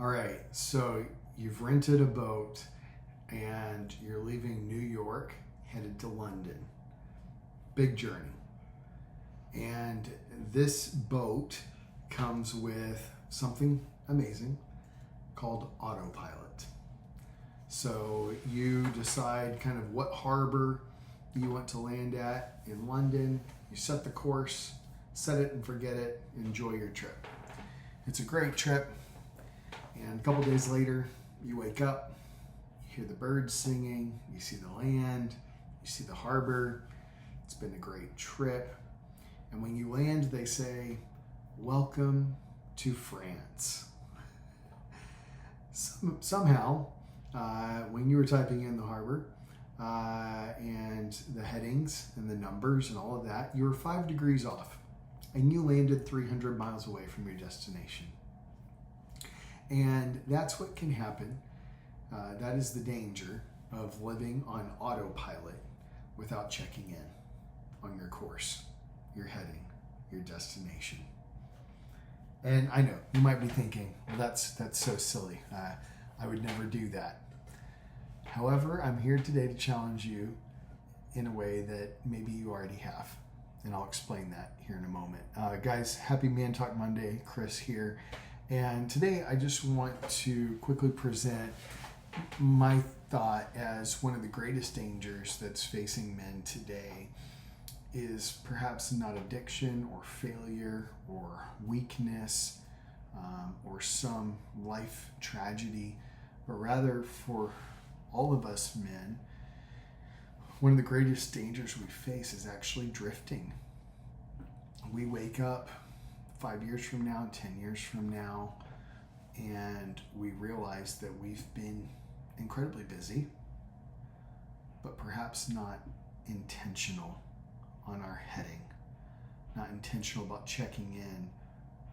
All right, so you've rented a boat and you're leaving New York, headed to London. Big journey. And this boat comes with something amazing called Autopilot. So you decide kind of what harbor you want to land at in London. You set the course, set it and forget it, enjoy your trip. It's a great trip. And a couple days later, you wake up, you hear the birds singing, you see the land, you see the harbor. It's been a great trip. And when you land, they say, "Welcome to France." Somehow, when you were typing in the harbor and the headings and the numbers and all of that, you were 5 degrees off. And you landed 300 miles away from your destination. And that's what can happen. That is the danger of living on autopilot without checking in on your course, your heading, your destination. And I know you might be thinking, well, that's so silly. I would never do that. However, I'm here today to challenge you in a way that maybe you already have. And I'll explain that here in a moment. Guys, happy Man Talk Monday. Chris here. And today I just want to quickly present my thought as one of the greatest dangers that's facing men today is perhaps not addiction or failure or weakness or some life tragedy, but rather for all of us men, one of the greatest dangers we face is actually drifting. We wake up 5 years from now, 10 years from now, and we realize that we've been incredibly busy, but perhaps not intentional on our heading, not intentional about checking in.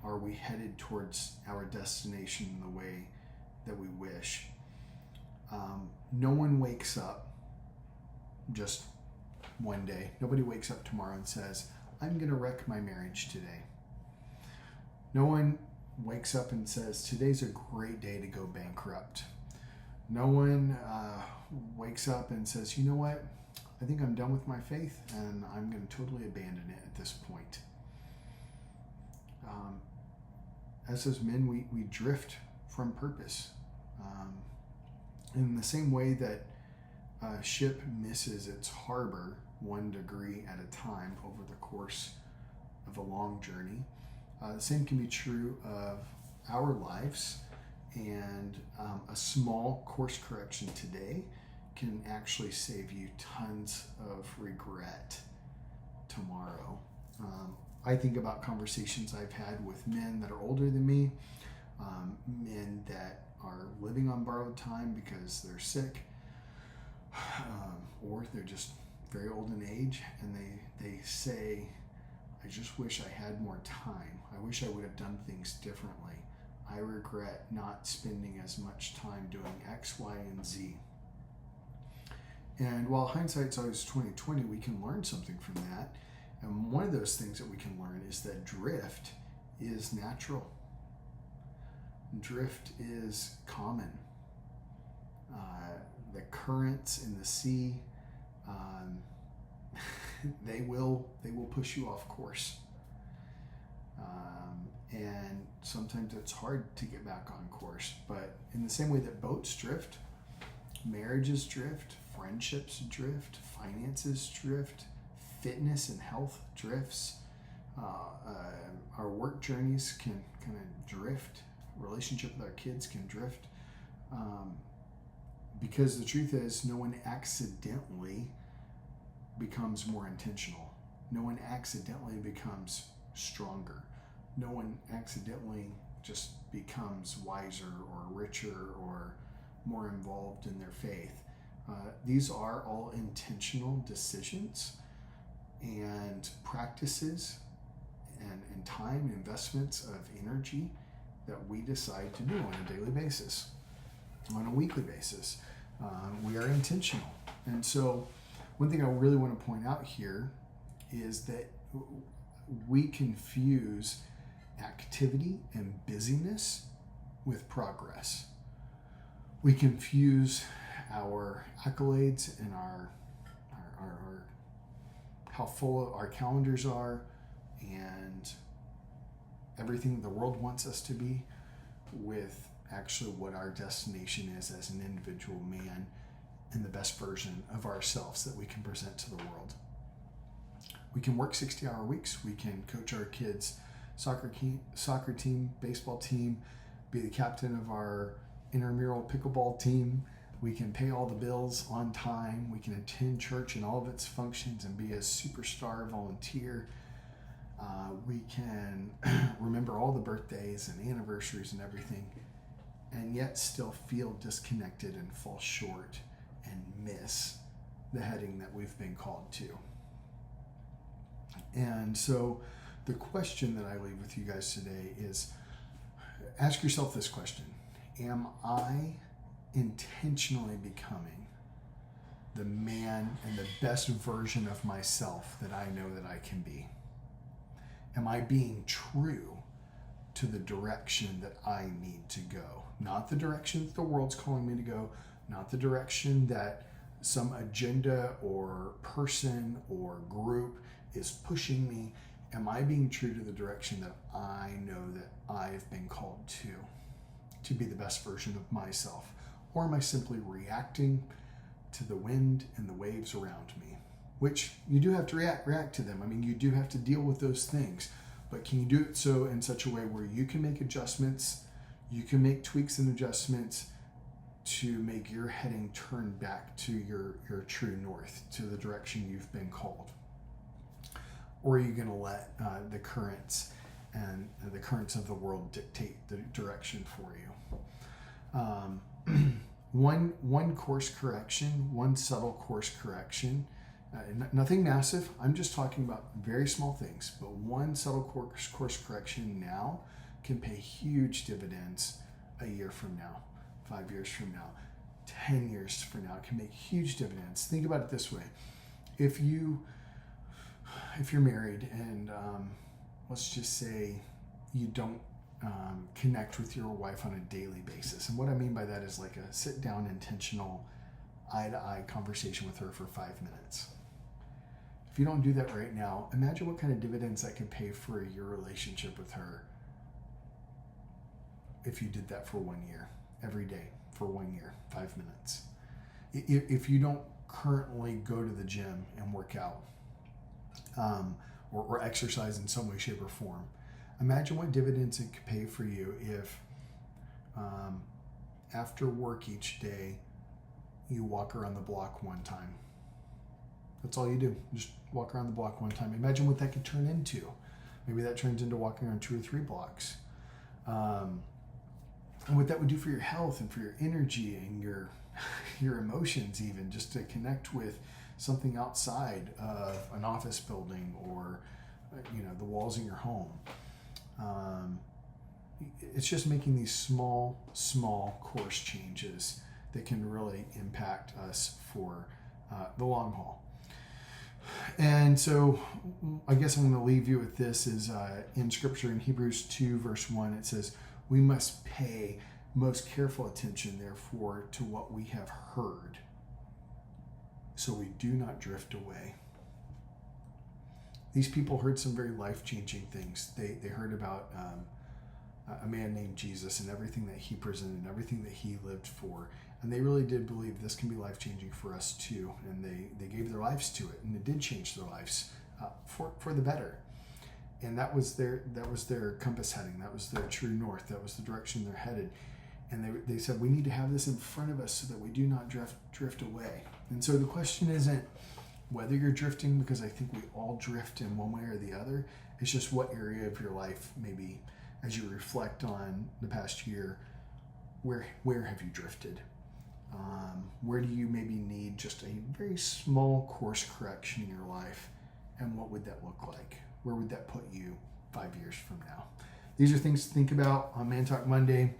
Are we headed towards our destination in the way that we wish? No one wakes up just one day. Nobody wakes up tomorrow and says, "I'm going to wreck my marriage today." No one wakes up and says, "Today's a great day to go bankrupt." No one wakes up and says, "You know what? I think I'm done with my faith and I'm going to totally abandon it at this point." As men, we drift from purpose. In the same way that a ship misses its harbor 1 degree at a time over the course of a long journey, the same can be true of our lives, and a small course correction today can actually save you tons of regret tomorrow. I think about conversations I've had with men that are older than me, men that are living on borrowed time because they're sick, or they're just very old in age, and they say, "I just wish I had more time. I wish I would have done things differently. I regret not spending as much time doing X, Y, and Z." And while hindsight's always 20/20, we can learn something from that. And one of those things that we can learn is that drift is natural. Drift is common. The currents in the sea, they will push you off course. And sometimes it's hard to get back on course. But in the same way that boats drift, marriages drift, friendships drift, finances drift, fitness and health drifts. Our work journeys can kind of drift. Relationship with our kids can drift. Because the truth is, no one accidentally becomes more intentional. No one accidentally becomes stronger. No one accidentally just becomes wiser or richer or more involved in their faith. These are all intentional decisions and practices and time investments of energy that we decide to do on a daily basis, on a weekly basis. We are intentional. And so one thing I really want to point out here is that we confuse activity and busyness with progress. We confuse our accolades and our how full our calendars are and everything the world wants us to be with actually what our destination is as an individual man and the best version of ourselves that we can present to the world. We can work 60-hour weeks. We can coach our kids' soccer team, baseball team, be the captain of our intramural pickleball team. We can pay all the bills on time. We can attend church and all of its functions and be a superstar volunteer. We can remember all the birthdays and anniversaries and everything, and yet still feel disconnected and fall short and miss the heading that we've been called to. And so the question that I leave with you guys today is, ask yourself this question: am I intentionally becoming the man and the best version of myself that I know that I can be? Am I being true to the direction that I need to go? Not the direction that the world's calling me to go, not the direction that some agenda or person or group is pushing me. Am I being true to the direction that I know that I've been called to be the best version of myself? Or am I simply reacting to the wind and the waves around me? Which you do have to react to them. I mean, you do have to deal with those things. But can you do it so in such a way where you can make adjustments, you can make tweaks and adjustments to make your heading turn back to your true north, to the direction you've been called? Or are you going to let the currents and the currents of the world dictate the direction for you? One course correction, one subtle course correction, nothing massive. I'm just talking about very small things, but one subtle course correction now can pay huge dividends a year from now, 5 years from now, 10 years from now. It can make huge dividends. Think about it this way. If you're married and let's just say you don't connect with your wife on a daily basis. And what I mean by that is like a sit down, intentional, eye-to-eye conversation with her for 5 minutes. If you don't do that right now, imagine what kind of dividends that could pay for your relationship with her if you did that for 1 year, every day for 1 year, 5 minutes. If you don't currently go to the gym and work out or exercise in some way, shape, or form, imagine what dividends it could pay for you if after work each day you walk around the block one time. That's all you do. Just walk around the block one time. Imagine what that could turn into. Maybe that turns into walking around 2 or 3 blocks. And what that would do for your health and for your energy and your emotions, even just to connect with something outside of an office building or the walls in your home. It's just making these small course changes that can really impact us for the long haul. And so I guess I'm going to leave you with this is in Scripture in Hebrews 2 verse 1, it says, we must pay most careful attention, therefore, to what we have heard, so we do not drift away. These people heard some very life-changing things. They heard about a man named Jesus and everything that he presented and everything that he lived for. And they really did believe this can be life-changing for us too. And they gave their lives to it, and it did change their lives for the better. And that was their compass heading. That was their true north. That was the direction they're headed. And they said, we need to have this in front of us so that we do not drift away. And so the question isn't whether you're drifting, because I think we all drift in one way or the other. It's just what area of your life, maybe as you reflect on the past year, where have you drifted? Where do you maybe need just a very small course correction in your life? And what would that look like? Where would that put you 5 years from now? These are things to think about on Man Talk Monday.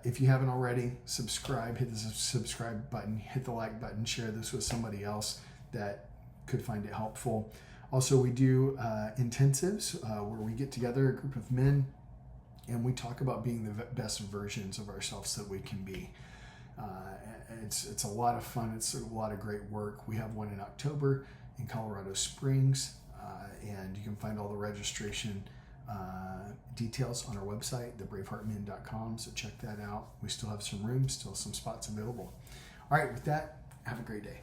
If you haven't already, subscribe, hit the subscribe button, hit the like button, share this with somebody else that could find it helpful. Also, we do intensives where we get together, a group of men, and we talk about being the best versions of ourselves that we can be. It's a lot of fun. It's a lot of great work. We have one in October in Colorado Springs, and you can find all the registration details on our website, thebraveheartmen.com, so check that out. We still have some rooms, still some spots available. All right, with that, have a great day.